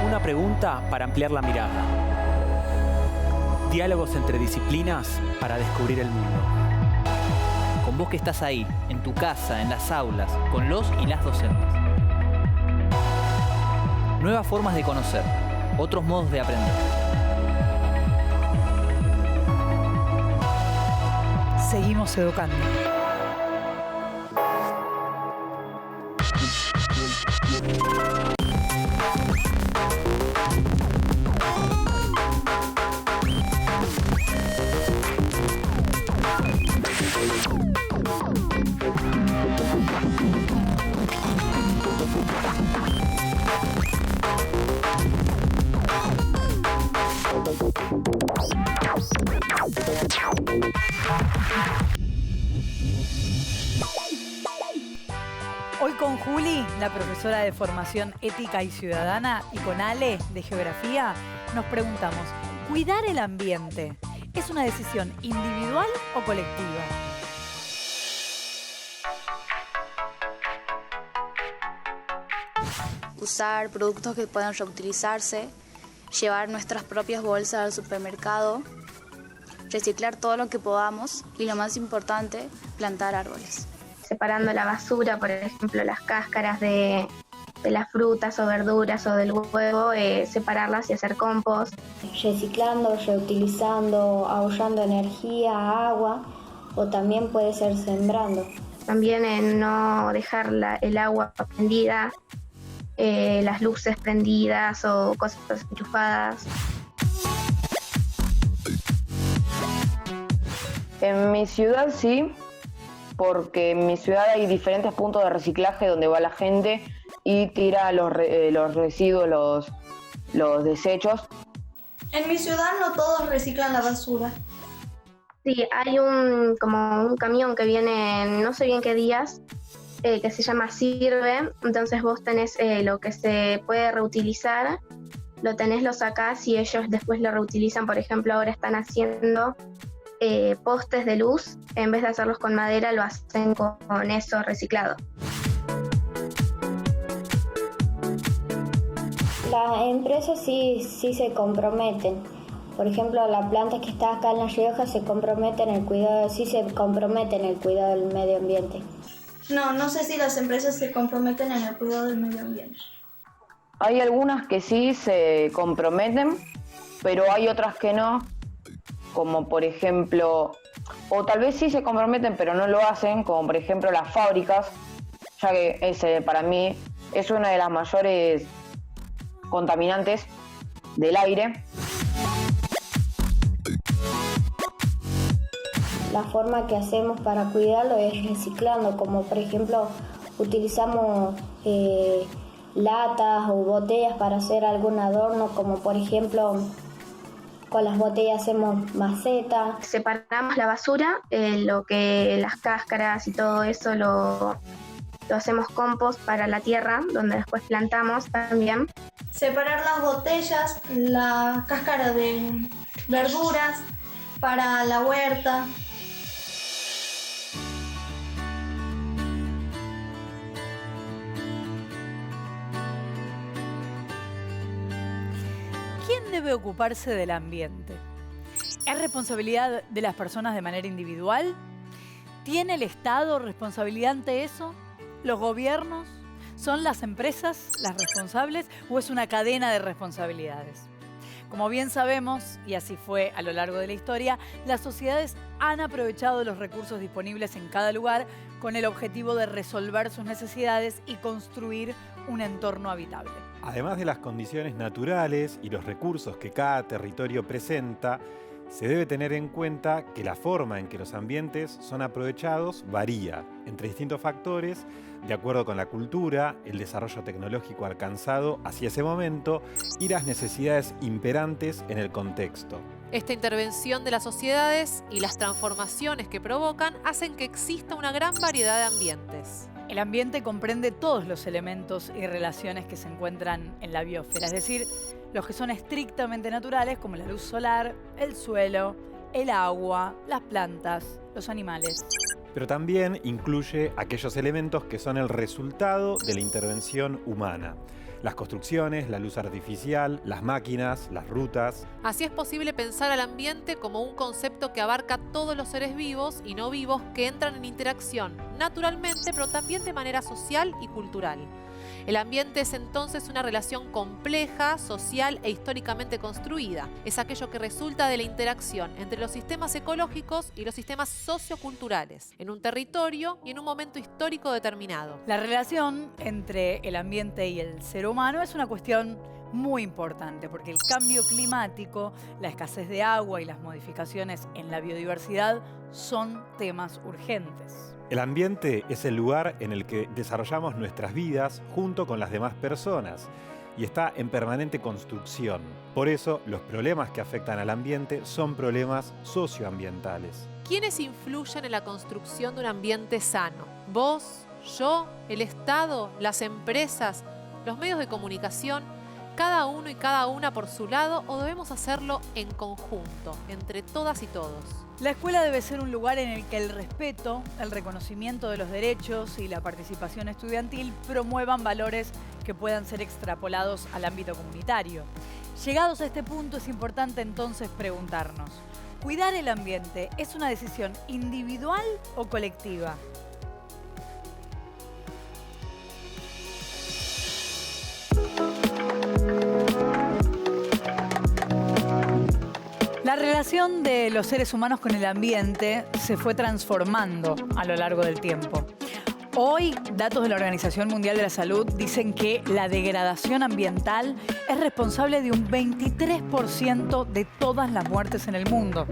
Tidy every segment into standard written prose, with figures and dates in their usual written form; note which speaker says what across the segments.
Speaker 1: Una pregunta para ampliar la mirada. Diálogos entre disciplinas para descubrir el mundo.
Speaker 2: Con vos que estás ahí, en tu casa, en las aulas, con los y las docentes. Nuevas formas de conocer, otros modos de aprender.
Speaker 3: Seguimos educando. Hoy con Juli, la profesora de Formación Ética y Ciudadana, y con Ale, de Geografía, nos preguntamos, ¿cuidar el ambiente es una decisión individual o colectiva?
Speaker 4: Usar productos que puedan reutilizarse, llevar nuestras propias bolsas al supermercado, reciclar todo lo que podamos y, lo más importante, plantar árboles.
Speaker 5: Separando la basura, por ejemplo, las cáscaras de las frutas o verduras o del huevo, separarlas y hacer compost.
Speaker 6: Reciclando, reutilizando, ahorrando energía, agua, o también puede ser sembrando.
Speaker 5: También en no dejar el agua prendida, las luces prendidas o cosas enchufadas.
Speaker 7: En mi ciudad sí, porque en mi ciudad hay diferentes puntos de reciclaje donde va la gente y tira los residuos, los desechos.
Speaker 8: En mi ciudad no todos reciclan la basura.
Speaker 5: Sí, hay como un camión que viene en no sé bien qué días, que se llama Sirve. Entonces vos tenés lo que se puede reutilizar, lo sacás y ellos después lo reutilizan. Por ejemplo, ahora están haciendo postes de luz, en vez de hacerlos con madera lo hacen con eso reciclado.
Speaker 6: Las empresas sí se comprometen. Por ejemplo, la planta que está acá en La Rioja se compromete en el cuidado del medio ambiente.
Speaker 8: No sé si las empresas se comprometen en el cuidado del medio ambiente.
Speaker 7: Hay algunas que sí se comprometen, pero hay otras que no, como por ejemplo, o tal vez sí se comprometen pero no lo hacen, como por ejemplo las fábricas, ya que ese para mí es una de las mayores contaminantes del aire.
Speaker 6: La forma que hacemos para cuidarlo es reciclando, como por ejemplo utilizamos latas o botellas para hacer algún adorno, como por ejemplo con las botellas hacemos macetas.
Speaker 5: Separamos la basura, las cáscaras y todo eso lo hacemos compost para la tierra, donde después plantamos también.
Speaker 8: Separar las botellas, la cáscara de verduras para la huerta.
Speaker 3: ¿Quién debe ocuparse del ambiente? ¿Es responsabilidad de las personas de manera individual? ¿Tiene el Estado responsabilidad ante eso? ¿Los gobiernos? ¿Son las empresas las responsables o es una cadena de responsabilidades? Como bien sabemos, y así fue a lo largo de la historia, las sociedades han aprovechado los recursos disponibles en cada lugar con el objetivo de resolver sus necesidades y construir un entorno habitable.
Speaker 9: Además de las condiciones naturales y los recursos que cada territorio presenta, se debe tener en cuenta que la forma en que los ambientes son aprovechados varía entre distintos factores de acuerdo con la cultura, el desarrollo tecnológico alcanzado hacia ese momento y las necesidades imperantes en el contexto.
Speaker 10: Esta intervención de las sociedades y las transformaciones que provocan hacen que exista una gran variedad de ambientes.
Speaker 3: El ambiente comprende todos los elementos y relaciones que se encuentran en la biosfera, es decir, los que son estrictamente naturales, como la luz solar, el suelo, el agua, las plantas, los animales.
Speaker 9: pero también incluye aquellos elementos que son el resultado de la intervención humana. Las construcciones, la luz artificial, las máquinas, las rutas.
Speaker 10: Así es posible pensar al ambiente como un concepto que abarca todos los seres vivos y no vivos que entran en interacción naturalmente, pero también de manera social y cultural. El ambiente es entonces una relación compleja, social e históricamente construida. Es aquello que resulta de la interacción entre los sistemas ecológicos y los sistemas socioculturales, en un territorio y en un momento histórico determinado.
Speaker 3: La relación entre el ambiente y el ser humano es una cuestión muy importante, porque el cambio climático, la escasez de agua y las modificaciones en la biodiversidad son temas urgentes.
Speaker 9: El ambiente es el lugar en el que desarrollamos nuestras vidas junto con las demás personas y está en permanente construcción. Por eso, los problemas que afectan al ambiente son problemas socioambientales.
Speaker 10: ¿Quiénes influyen en la construcción de un ambiente sano? ¿Vos, yo, el Estado, las empresas, los medios de comunicación? ¿Cada uno y cada una por su lado o debemos hacerlo en conjunto, entre todas y todos?
Speaker 3: La escuela debe ser un lugar en el que el respeto, el reconocimiento de los derechos y la participación estudiantil promuevan valores que puedan ser extrapolados al ámbito comunitario. Llegados a este punto, es importante entonces preguntarnos: ¿cuidar el ambiente es una decisión individual o colectiva? La relación de los seres humanos con el ambiente se fue transformando a lo largo del tiempo. Hoy, datos de la Organización Mundial de la Salud dicen que la degradación ambiental es responsable de un 23% de todas las muertes en el mundo.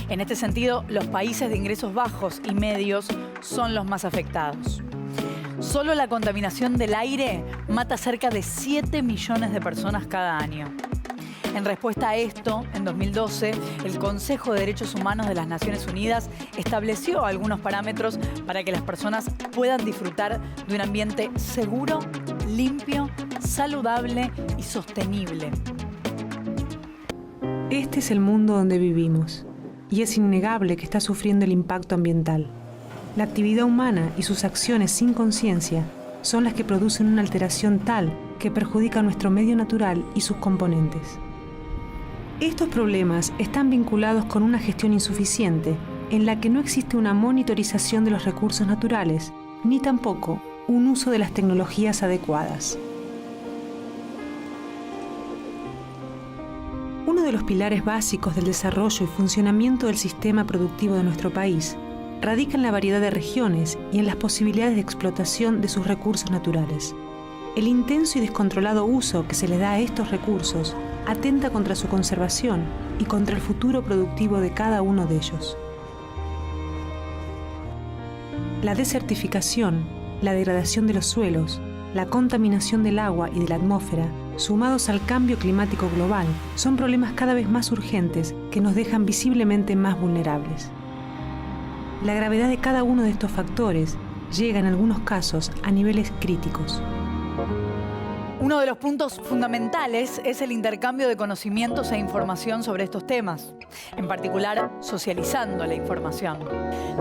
Speaker 3: En este sentido, los países de ingresos bajos y medios son los más afectados. Solo la contaminación del aire mata cerca de 7 millones de personas cada año. En respuesta a esto, en 2012, el Consejo de Derechos Humanos de las Naciones Unidas estableció algunos parámetros para que las personas puedan disfrutar de un ambiente seguro, limpio, saludable y sostenible.
Speaker 11: Este es el mundo donde vivimos, y es innegable que está sufriendo el impacto ambiental. La actividad humana y sus acciones sin conciencia son las que producen una alteración tal que perjudica nuestro medio natural y sus componentes. Estos problemas están vinculados con una gestión insuficiente, en la que no existe una monitorización de los recursos naturales, ni tampoco un uso de las tecnologías adecuadas. Uno de los pilares básicos del desarrollo y funcionamiento del sistema productivo de nuestro país radica en la variedad de regiones y en las posibilidades de explotación de sus recursos naturales. El intenso y descontrolado uso que se le da a estos recursos atenta contra su conservación y contra el futuro productivo de cada uno de ellos. La desertificación, la degradación de los suelos, la contaminación del agua y de la atmósfera, sumados al cambio climático global, son problemas cada vez más urgentes que nos dejan visiblemente más vulnerables. La gravedad de cada uno de estos factores llega en algunos casos a niveles críticos.
Speaker 3: Uno de los puntos fundamentales es el intercambio de conocimientos e información sobre estos temas, en particular socializando la información.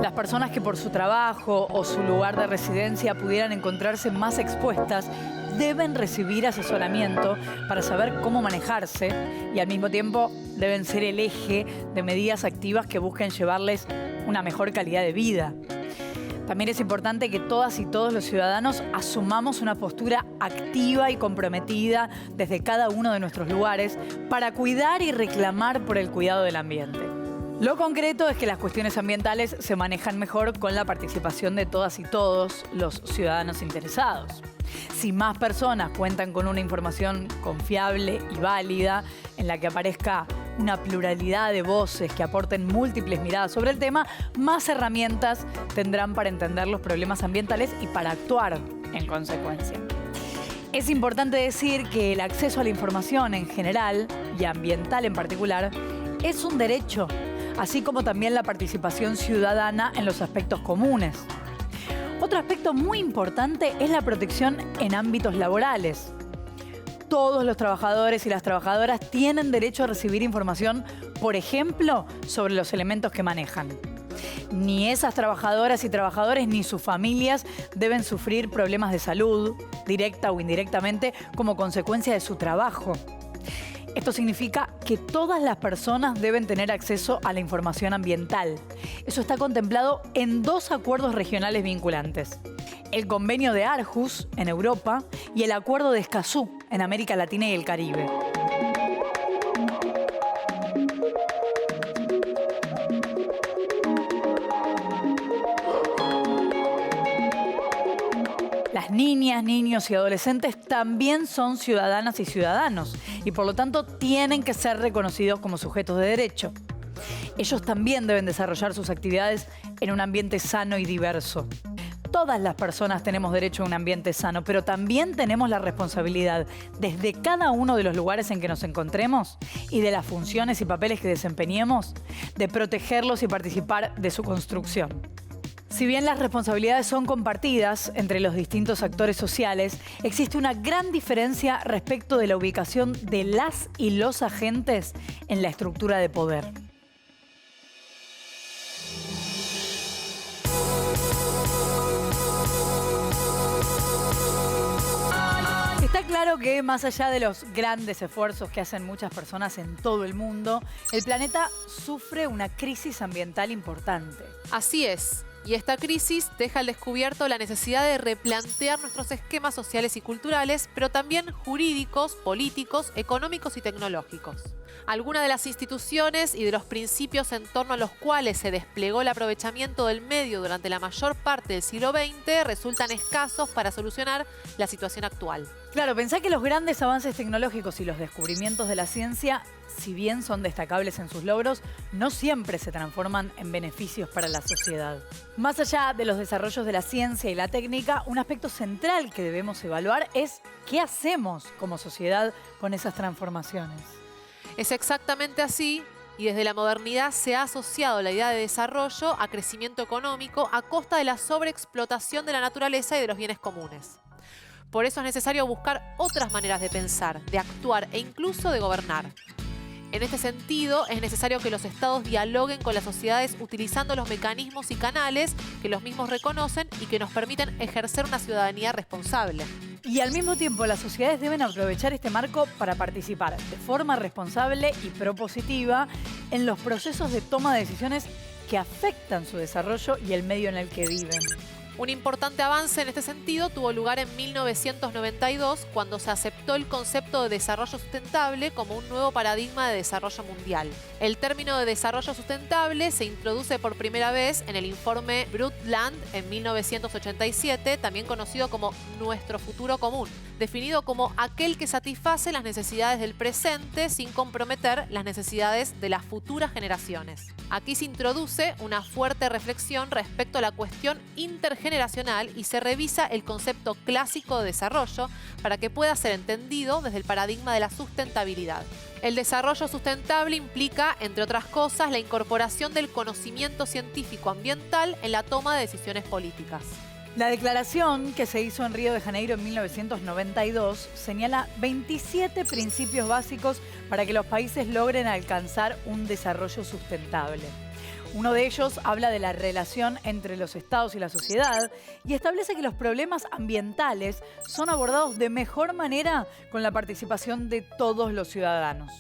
Speaker 3: Las personas que por su trabajo o su lugar de residencia pudieran encontrarse más expuestas deben recibir asesoramiento para saber cómo manejarse y al mismo tiempo deben ser el eje de medidas activas que busquen llevarles una mejor calidad de vida. También es importante que todas y todos los ciudadanos asumamos una postura activa y comprometida desde cada uno de nuestros lugares para cuidar y reclamar por el cuidado del ambiente. Lo concreto es que las cuestiones ambientales se manejan mejor con la participación de todas y todos los ciudadanos interesados. Si más personas cuentan con una información confiable y válida, en la que aparezca una pluralidad de voces que aporten múltiples miradas sobre el tema, más herramientas tendrán para entender los problemas ambientales y para actuar en consecuencia. Es importante decir que el acceso a la información en general, y ambiental en particular, es un derecho, así como también la participación ciudadana en los aspectos comunes. Otro aspecto muy importante es la protección en ámbitos laborales. Todos los trabajadores y las trabajadoras tienen derecho a recibir información, por ejemplo, sobre los elementos que manejan. Ni esas trabajadoras y trabajadores ni sus familias deben sufrir problemas de salud, directa o indirectamente, como consecuencia de su trabajo. Esto significa que todas las personas deben tener acceso a la información ambiental. Eso está contemplado en 2 acuerdos regionales vinculantes. El Convenio de Aarhus, en Europa, y el Acuerdo de Escazú, en América Latina y el Caribe. Las niñas, niños y adolescentes también son ciudadanas y ciudadanos y por lo tanto tienen que ser reconocidos como sujetos de derecho. Ellos también deben desarrollar sus actividades en un ambiente sano y diverso. Todas las personas tenemos derecho a un ambiente sano, pero también tenemos la responsabilidad, desde cada uno de los lugares en que nos encontremos y de las funciones y papeles que desempeñemos, de protegerlos y participar de su construcción. Si bien las responsabilidades son compartidas entre los distintos actores sociales, existe una gran diferencia respecto de la ubicación de las y los agentes en la estructura de poder. Está claro que más allá de los grandes esfuerzos que hacen muchas personas en todo el mundo, el planeta sufre una crisis ambiental importante.
Speaker 10: Así es. Y esta crisis deja al descubierto la necesidad de replantear nuestros esquemas sociales y culturales, pero también jurídicos, políticos, económicos y tecnológicos. Algunas de las instituciones y de los principios en torno a los cuales se desplegó el aprovechamiento del medio durante la mayor parte del siglo XX resultan escasos para solucionar la situación actual.
Speaker 3: Claro, pensá que los grandes avances tecnológicos y los descubrimientos de la ciencia, si bien son destacables en sus logros, no siempre se transforman en beneficios para la sociedad. Más allá de los desarrollos de la ciencia y la técnica, un aspecto central que debemos evaluar es qué hacemos como sociedad con esas transformaciones.
Speaker 10: Es exactamente así, y desde la modernidad se ha asociado la idea de desarrollo a crecimiento económico a costa de la sobreexplotación de la naturaleza y de los bienes comunes. Por eso es necesario buscar otras maneras de pensar, de actuar e incluso de gobernar. En este sentido, es necesario que los estados dialoguen con las sociedades utilizando los mecanismos y canales que los mismos reconocen y que nos permiten ejercer una ciudadanía responsable.
Speaker 3: Y al mismo tiempo, las sociedades deben aprovechar este marco para participar de forma responsable y propositiva en los procesos de toma de decisiones que afectan su desarrollo y el medio en el que viven.
Speaker 10: Un importante avance en este sentido tuvo lugar en 1992, cuando se aceptó el concepto de desarrollo sustentable como un nuevo paradigma de desarrollo mundial. El término de desarrollo sustentable se introduce por primera vez en el informe Brundtland en 1987, también conocido como Nuestro Futuro Común, definido como aquel que satisface las necesidades del presente sin comprometer las necesidades de las futuras generaciones. Aquí se introduce una fuerte reflexión respecto a la cuestión intergeneracional y se revisa el concepto clásico de desarrollo para que pueda ser entendido desde el paradigma de la sustentabilidad. El desarrollo sustentable implica, entre otras cosas, la incorporación del conocimiento científico ambiental en la toma de decisiones políticas.
Speaker 3: La declaración que se hizo en Río de Janeiro en 1992 señala 27 principios básicos para que los países logren alcanzar un desarrollo sustentable. Uno de ellos habla de la relación entre los estados y la sociedad y establece que los problemas ambientales son abordados de mejor manera con la participación de todos los ciudadanos.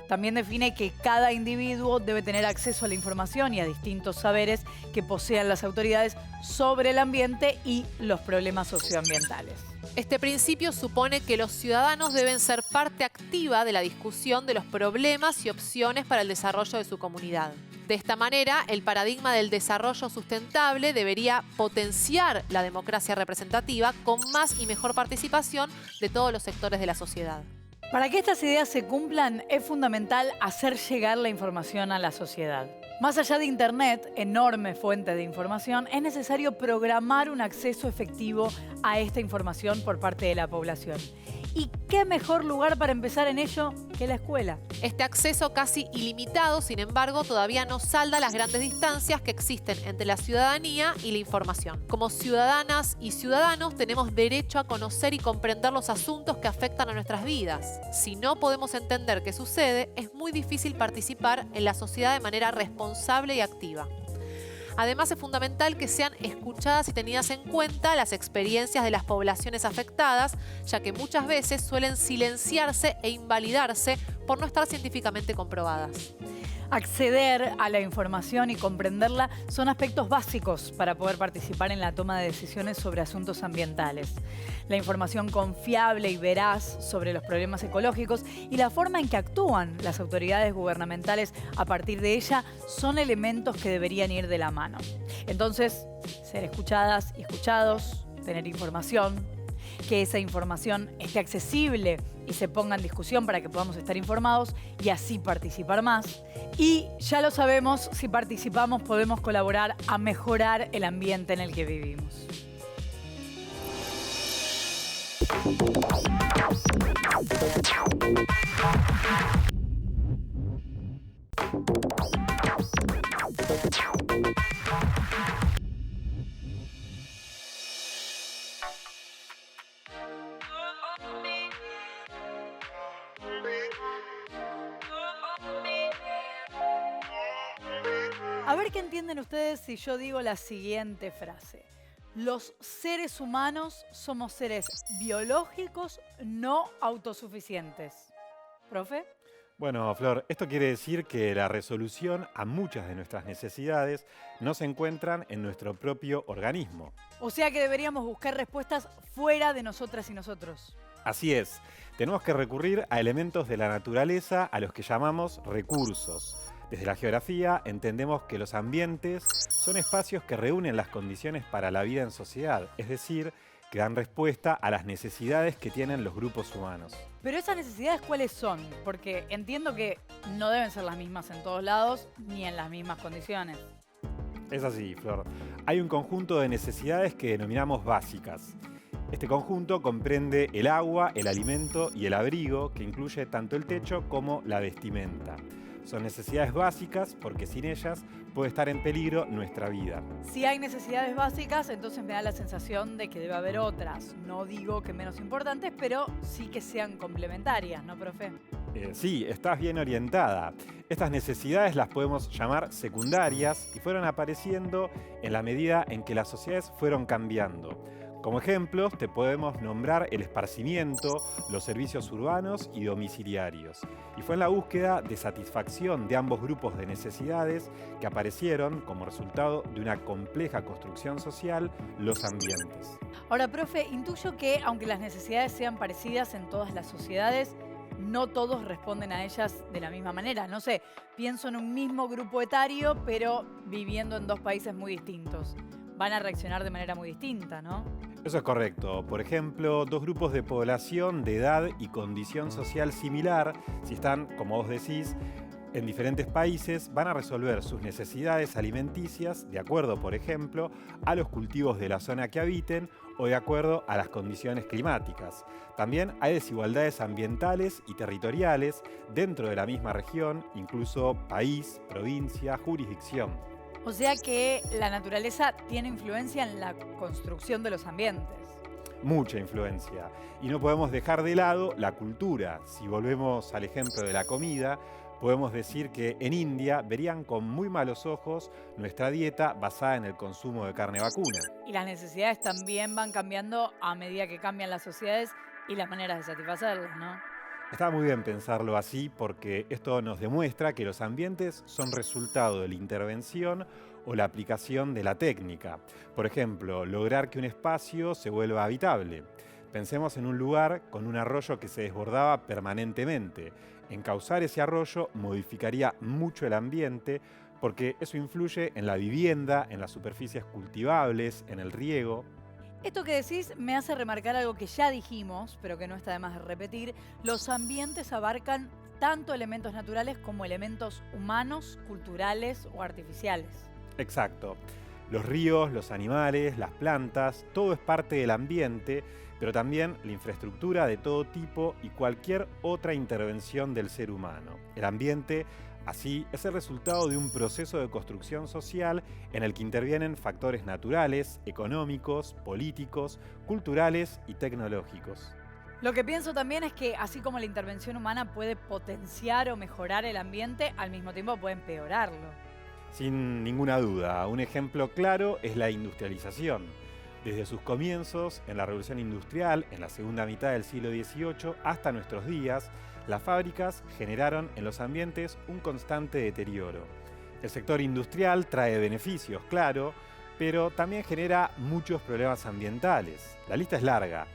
Speaker 3: También define que cada individuo debe tener acceso a la información y a distintos saberes que posean las autoridades sobre el ambiente y los problemas socioambientales.
Speaker 10: Este principio supone que los ciudadanos deben ser parte activa de la discusión de los problemas y opciones para el desarrollo de su comunidad. De esta manera, el paradigma del desarrollo sustentable debería potenciar la democracia representativa con más y mejor participación de todos los sectores de la sociedad.
Speaker 3: Para que estas ideas se cumplan, es fundamental hacer llegar la información a la sociedad. Más allá de Internet, enorme fuente de información, es necesario programar un acceso efectivo a esta información por parte de la población. ¿Y qué mejor lugar para empezar en ello que la escuela?
Speaker 10: Este acceso casi ilimitado, sin embargo, todavía no salda las grandes distancias que existen entre la ciudadanía y la información. Como ciudadanas y ciudadanos tenemos derecho a conocer y comprender los asuntos que afectan a nuestras vidas. Si no podemos entender qué sucede, es muy difícil participar en la sociedad de manera responsable y activa. Además, es fundamental que sean escuchadas y tenidas en cuenta las experiencias de las poblaciones afectadas, ya que muchas veces suelen silenciarse e invalidarse por no estar científicamente comprobadas.
Speaker 3: Acceder a la información y comprenderla son aspectos básicos para poder participar en la toma de decisiones sobre asuntos ambientales. La información confiable y veraz sobre los problemas ecológicos y la forma en que actúan las autoridades gubernamentales a partir de ella son elementos que deberían ir de la mano. Entonces, ser escuchadas y escuchados, tener información, que esa información esté accesible y se ponga en discusión para que podamos estar informados y así participar más. Y ya lo sabemos, si participamos podemos colaborar a mejorar el ambiente en el que vivimos. A ver qué entienden ustedes si yo digo la siguiente frase. Los seres humanos somos seres biológicos no autosuficientes. ¿Profe?
Speaker 9: Bueno, Flor, esto quiere decir que la resolución a muchas de nuestras necesidades no se encuentran en nuestro propio organismo.
Speaker 3: O sea que deberíamos buscar respuestas fuera de nosotras y nosotros.
Speaker 9: Así es, tenemos que recurrir a elementos de la naturaleza a los que llamamos recursos. Desde la geografía entendemos que los ambientes son espacios que reúnen las condiciones para la vida en sociedad, es decir, que dan respuesta a las necesidades que tienen los grupos humanos.
Speaker 3: Pero esas necesidades, ¿cuáles son? Porque entiendo que no deben ser las mismas en todos lados ni en las mismas condiciones.
Speaker 9: Es así, Flor. Hay un conjunto de necesidades que denominamos básicas. Este conjunto comprende el agua, el alimento y el abrigo, que incluye tanto el techo como la vestimenta. Son necesidades básicas porque sin ellas puede estar en peligro nuestra vida.
Speaker 3: Si hay necesidades básicas, entonces me da la sensación de que debe haber otras. No digo que menos importantes, pero sí que sean complementarias, ¿no, profe?
Speaker 9: Sí, estás bien orientada. Estas necesidades las podemos llamar secundarias y fueron apareciendo en la medida en que las sociedades fueron cambiando. Como ejemplos, te podemos nombrar el esparcimiento, los servicios urbanos y domiciliarios. Y fue en la búsqueda de satisfacción de ambos grupos de necesidades que aparecieron, como resultado de una compleja construcción social, los ambientes.
Speaker 3: Ahora, profe, intuyo que, aunque las necesidades sean parecidas en todas las sociedades, no todos responden a ellas de la misma manera. No sé, pienso en un mismo grupo etario, pero viviendo en dos países muy distintos. Van a reaccionar de manera muy distinta, ¿no?
Speaker 9: Eso es correcto. Por ejemplo, dos grupos de población de edad y condición social similar, si están, como vos decís, en diferentes países, van a resolver sus necesidades alimenticias de acuerdo, por ejemplo, a los cultivos de la zona que habiten o de acuerdo a las condiciones climáticas. También hay desigualdades ambientales y territoriales dentro de la misma región, incluso país, provincia, jurisdicción.
Speaker 3: O sea que la naturaleza tiene influencia en la construcción de los ambientes.
Speaker 9: Mucha influencia. Y no podemos dejar de lado la cultura. Si volvemos al ejemplo de la comida, podemos decir que en India verían con muy malos ojos nuestra dieta basada en el consumo de carne vacuna.
Speaker 3: Y las necesidades también van cambiando a medida que cambian las sociedades y las maneras de satisfacerlas, ¿no?
Speaker 9: Está muy bien pensarlo así porque esto nos demuestra que los ambientes son resultado de la intervención o la aplicación de la técnica. Por ejemplo, lograr que un espacio se vuelva habitable. Pensemos en un lugar con un arroyo que se desbordaba permanentemente. Encauzar ese arroyo modificaría mucho el ambiente porque eso influye en la vivienda, en las superficies cultivables, en el riego.
Speaker 3: Esto que decís me hace remarcar algo que ya dijimos, pero que no está de más repetir. Los ambientes abarcan tanto elementos naturales como elementos humanos, culturales o artificiales.
Speaker 9: Exacto. Los ríos, los animales, las plantas, todo es parte del ambiente, pero también la infraestructura de todo tipo y cualquier otra intervención del ser humano. El ambiente, así, es el resultado de un proceso de construcción social en el que intervienen factores naturales, económicos, políticos, culturales y tecnológicos.
Speaker 3: Lo que pienso también es que, así como la intervención humana puede potenciar o mejorar el ambiente, al mismo tiempo puede empeorarlo.
Speaker 9: Sin ninguna duda, un ejemplo claro es la industrialización. Desde sus comienzos en la Revolución Industrial, en la segunda mitad del siglo XVIII, hasta nuestros días, las fábricas generaron en los ambientes un constante deterioro. El sector industrial trae beneficios, claro, pero también genera muchos problemas ambientales. La lista es larga.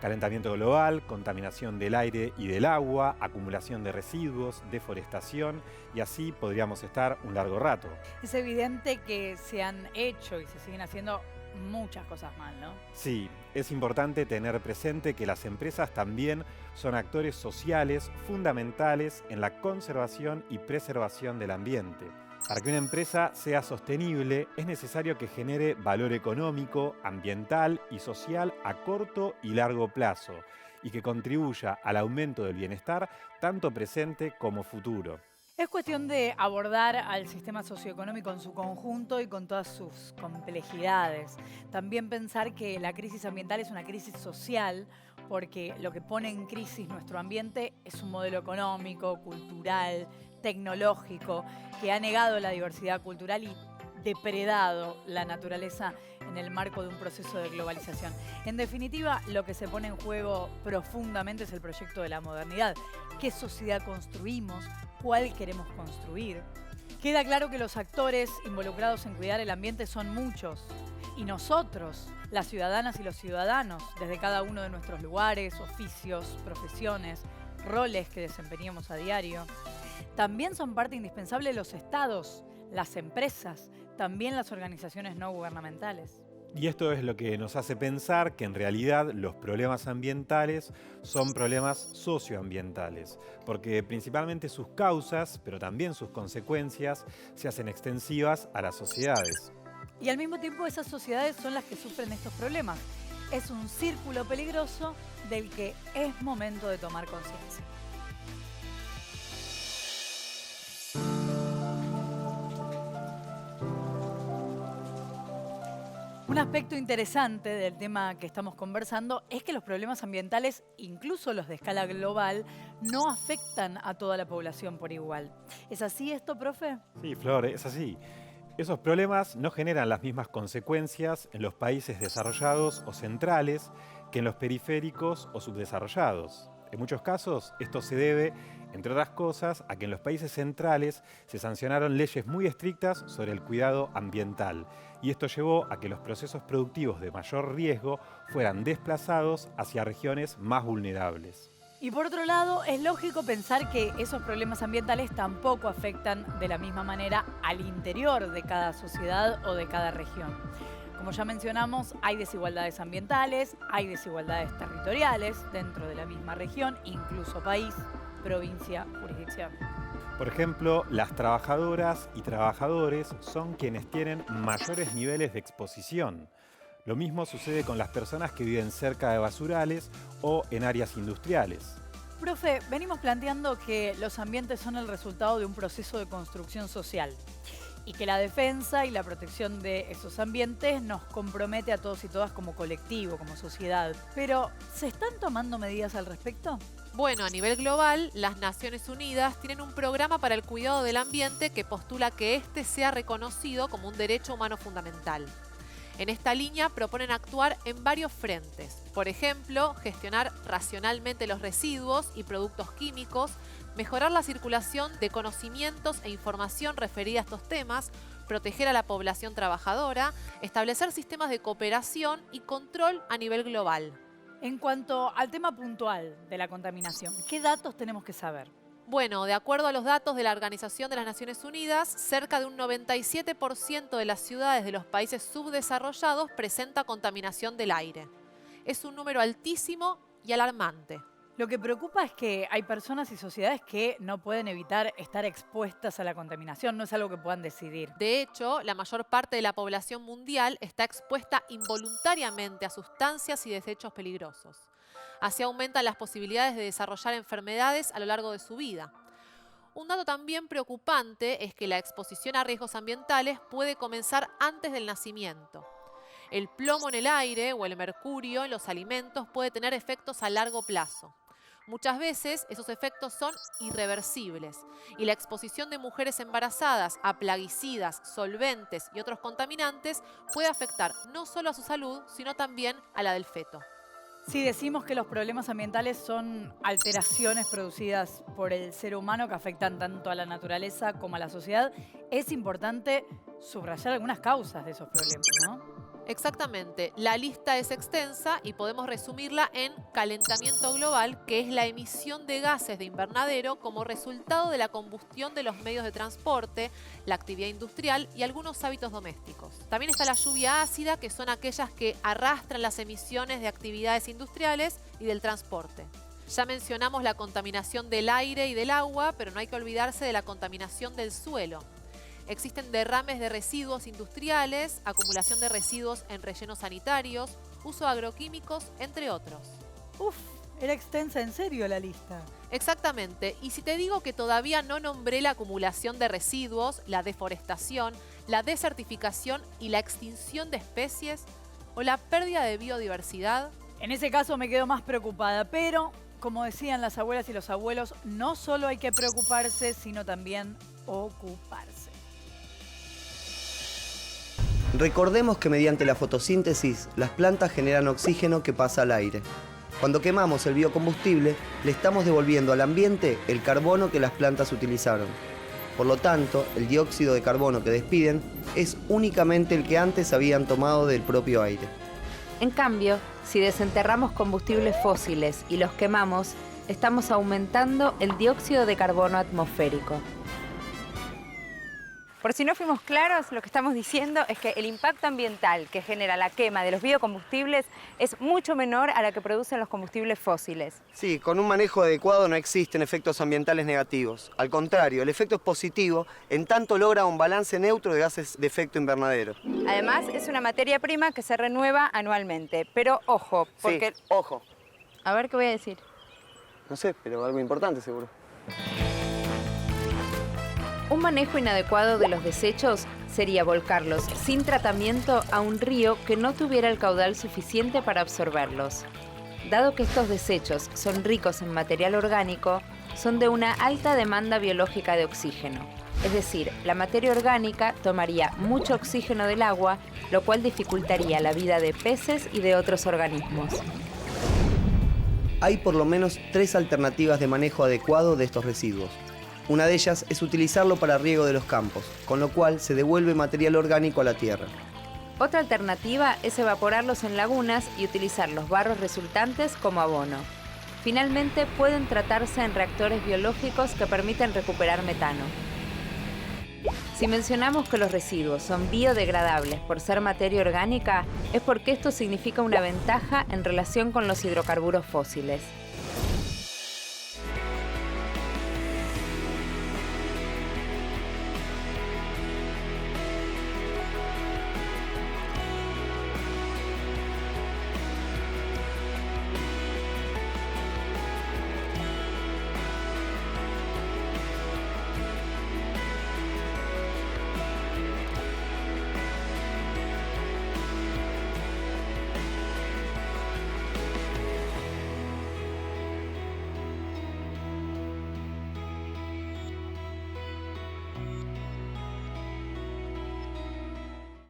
Speaker 9: Calentamiento global, contaminación del aire y del agua, acumulación de residuos, deforestación, y así podríamos estar un largo rato.
Speaker 3: Es evidente que se han hecho y se siguen haciendo muchas cosas mal, ¿no?
Speaker 9: Sí, es importante tener presente que las empresas también son actores sociales fundamentales en la conservación y preservación del ambiente. Para que una empresa sea sostenible, es necesario que genere valor económico, ambiental y social a corto y largo plazo, y que contribuya al aumento del bienestar tanto presente como futuro.
Speaker 3: Es cuestión de abordar al sistema socioeconómico en su conjunto y con todas sus complejidades. También pensar que la crisis ambiental es una crisis social, porque lo que pone en crisis nuestro ambiente es un modelo económico, cultural, tecnológico, que ha negado la diversidad cultural y depredado la naturaleza en el marco de un proceso de globalización. En definitiva, lo que se pone en juego profundamente es el proyecto de la modernidad. ¿Qué sociedad construimos? ¿Cuál queremos construir? Queda claro que los actores involucrados en cuidar el ambiente son muchos. Y nosotros, las ciudadanas y los ciudadanos, desde cada uno de nuestros lugares, oficios, profesiones, roles que desempeñamos a diario, también son parte indispensable los estados, las empresas, también las organizaciones no gubernamentales.
Speaker 9: Y esto es lo que nos hace pensar que en realidad los problemas ambientales son problemas socioambientales, porque principalmente sus causas, pero también sus consecuencias, se hacen extensivas a las sociedades.
Speaker 3: Y al mismo tiempo esas sociedades son las que sufren estos problemas. Es un círculo peligroso del que es momento de tomar conciencia. Un aspecto interesante del tema que estamos conversando es que los problemas ambientales, incluso los de escala global, no afectan a toda la población por igual. ¿Es así esto, profe?
Speaker 9: Sí, Flor, es así. Esos problemas no generan las mismas consecuencias en los países desarrollados o centrales que en los periféricos o subdesarrollados. En muchos casos, esto se debe, entre otras cosas, a que en los países centrales se sancionaron leyes muy estrictas sobre el cuidado ambiental, y esto llevó a que los procesos productivos de mayor riesgo fueran desplazados hacia regiones más vulnerables.
Speaker 3: Y por otro lado, es lógico pensar que esos problemas ambientales tampoco afectan de la misma manera al interior de cada sociedad o de cada región. Como ya mencionamos, hay desigualdades ambientales, hay desigualdades territoriales dentro de la misma región, incluso país, provincia, jurisdicción.
Speaker 9: Por ejemplo, las trabajadoras y trabajadores son quienes tienen mayores niveles de exposición. Lo mismo sucede con las personas que viven cerca de basurales o en áreas industriales.
Speaker 3: Profe, venimos planteando que los ambientes son el resultado de un proceso de construcción social y que la defensa y la protección de esos ambientes nos compromete a todos y todas como colectivo, como sociedad. Pero, ¿se están tomando medidas al respecto?
Speaker 10: Bueno, a nivel global, las Naciones Unidas tienen un programa para el cuidado del ambiente que postula que éste sea reconocido como un derecho humano fundamental. En esta línea proponen actuar en varios frentes. Por ejemplo, gestionar racionalmente los residuos y productos químicos, mejorar la circulación de conocimientos e información referida a estos temas, proteger a la población trabajadora, establecer sistemas de cooperación y control a nivel global.
Speaker 3: En cuanto al tema puntual de la contaminación, ¿qué datos tenemos que saber?
Speaker 10: Bueno, de acuerdo a los datos de la Organización de las Naciones Unidas, cerca de un 97% de las ciudades de los países subdesarrollados presenta contaminación del aire. Es un número altísimo y alarmante.
Speaker 3: Lo que preocupa es que hay personas y sociedades que no pueden evitar estar expuestas a la contaminación, no es algo que puedan decidir.
Speaker 10: De hecho, la mayor parte de la población mundial está expuesta involuntariamente a sustancias y desechos peligrosos. Así aumentan las posibilidades de desarrollar enfermedades a lo largo de su vida. Un dato también preocupante es que la exposición a riesgos ambientales puede comenzar antes del nacimiento. El plomo en el aire o el mercurio en los alimentos puede tener efectos a largo plazo. Muchas veces esos efectos son irreversibles y la exposición de mujeres embarazadas a plaguicidas, solventes y otros contaminantes puede afectar no solo a su salud, sino también a la del feto.
Speaker 3: Si decimos que los problemas ambientales son alteraciones producidas por el ser humano que afectan tanto a la naturaleza como a la sociedad, es importante subrayar algunas causas de esos problemas, ¿no?
Speaker 10: Exactamente. La lista es extensa y podemos resumirla en calentamiento global, que es la emisión de gases de invernadero como resultado de la combustión de los medios de transporte, la actividad industrial y algunos hábitos domésticos. También está la lluvia ácida, que son aquellas que arrastran las emisiones de actividades industriales y del transporte. Ya mencionamos la contaminación del aire y del agua, pero no hay que olvidarse de la contaminación del suelo. Existen derrames de residuos industriales, acumulación de residuos en rellenos sanitarios, uso de agroquímicos, entre otros.
Speaker 3: Uf, era extensa en serio la lista.
Speaker 10: Exactamente. Y si te digo que todavía no nombré la acumulación de residuos, la deforestación, la desertificación y la extinción de especies o la pérdida de biodiversidad.
Speaker 3: En ese caso me quedo más preocupada, pero como decían las abuelas y los abuelos, no solo hay que preocuparse, sino también ocuparse.
Speaker 12: Recordemos que mediante la fotosíntesis, las plantas generan oxígeno que pasa al aire. Cuando quemamos el biocombustible, le estamos devolviendo al ambiente el carbono que las plantas utilizaron. Por lo tanto, el dióxido de carbono que despiden es únicamente el que antes habían tomado del propio aire.
Speaker 13: En cambio, si desenterramos combustibles fósiles y los quemamos, estamos aumentando el dióxido de carbono atmosférico. Por si no fuimos claros, lo que estamos diciendo es que el impacto ambiental que genera la quema de los biocombustibles es mucho menor a la que producen los combustibles fósiles.
Speaker 12: Sí, con un manejo adecuado no existen efectos ambientales negativos. Al contrario, el efecto es positivo en tanto logra un balance neutro de gases de efecto invernadero.
Speaker 13: Además, es una materia prima que se renueva anualmente. Pero ojo, porque...
Speaker 12: Sí, ojo.
Speaker 13: A ver qué voy a decir.
Speaker 12: No sé, pero algo importante seguro.
Speaker 13: Un manejo inadecuado de los desechos sería volcarlos sin tratamiento a un río que no tuviera el caudal suficiente para absorberlos. Dado que estos desechos son ricos en material orgánico, son de una alta demanda biológica de oxígeno. Es decir, la materia orgánica tomaría mucho oxígeno del agua, lo cual dificultaría la vida de peces y de otros organismos.
Speaker 12: Hay por lo menos 3 alternativas de manejo adecuado de estos residuos. Una de ellas es utilizarlo para riego de los campos, con lo cual se devuelve material orgánico a la tierra.
Speaker 13: Otra alternativa es evaporarlos en lagunas y utilizar los barros resultantes como abono. Finalmente, pueden tratarse en reactores biológicos que permiten recuperar metano. Si mencionamos que los residuos son biodegradables por ser materia orgánica, es porque esto significa una ventaja en relación con los hidrocarburos fósiles.